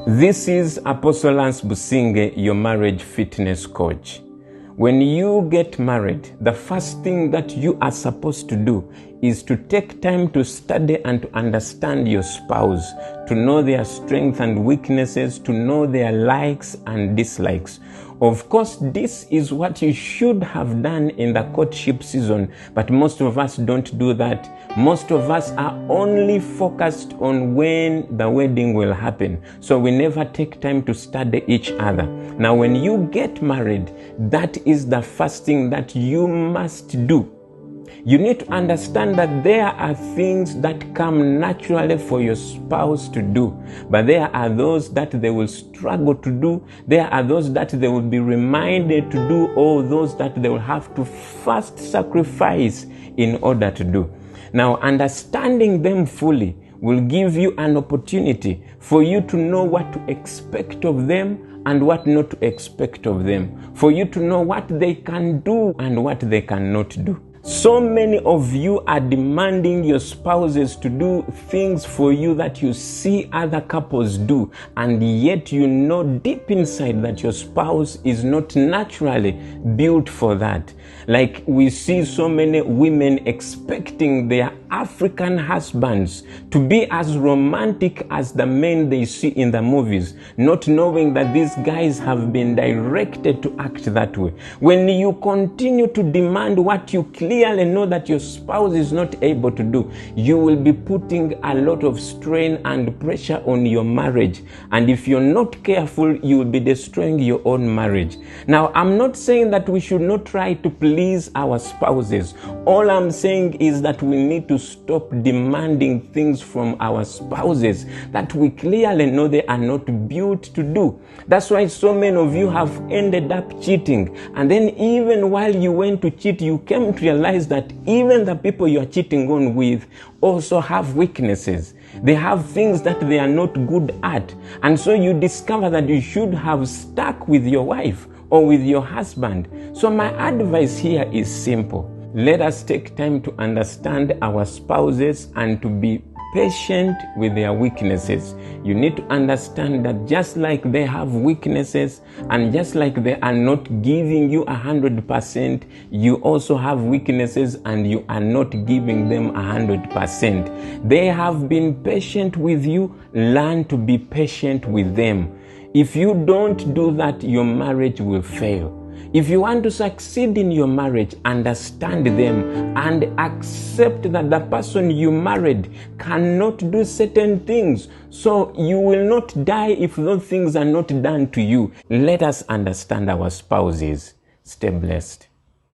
This is Apostle Lance Businge, your marriage fitness coach. When you get married, the first thing that you are supposed to do is to take time to study and to understand your spouse, to know their strengths and weaknesses, to know their likes and dislikes. Of course, this is what you should have done in the courtship season, but most of us don't do that. Most of us are only focused on when the wedding will happen. So we never take time to study each other. Now, when you get married, that is the first thing that you must do. You need to understand that there are things that come naturally for your spouse to do, but there are those that they will struggle to do. There are those that they will be reminded to do, or those that they will have to first sacrifice in order to do. Now, understanding them fully will give you an opportunity for you to know what to expect of them and what not to expect of them, for you to know what they can do and what they cannot do. So many of you are demanding your spouses to do things for you that you see other couples do, and yet you know deep inside that your spouse is not naturally built for that. Like we see so many women expecting their African husbands to be as romantic as the men they see in the movies, not knowing that these guys have been directed to act that way. When you continue to demand what you clearly know that your spouse is not able to do, you will be putting a lot of strain and pressure on your marriage. And if you're not careful, you will be destroying your own marriage. Now, I'm not saying that we should not try to please our spouses. All I'm saying is that we need to stop demanding things from our spouses that we clearly know they are not built to do. That's why so many of you have ended up cheating. And then even while you went to cheat, you came to realize that even the people you are cheating on with also have weaknesses. They have things that they are not good at. And so you discover that you should have stuck with your wife or with your husband. So my advice here is simple. Let us take time to understand our spouses and to be patient with their weaknesses. You need to understand that just like they have weaknesses and just like they are not giving you 100%, you also have weaknesses and you are not giving them 100%. They have been patient with you. Learn to be patient with them. If you don't do that, your marriage will fail. If you want to succeed in your marriage, understand them and accept that the person you married cannot do certain things. So you will not die if those things are not done to you. Let us understand our spouses. Stay blessed.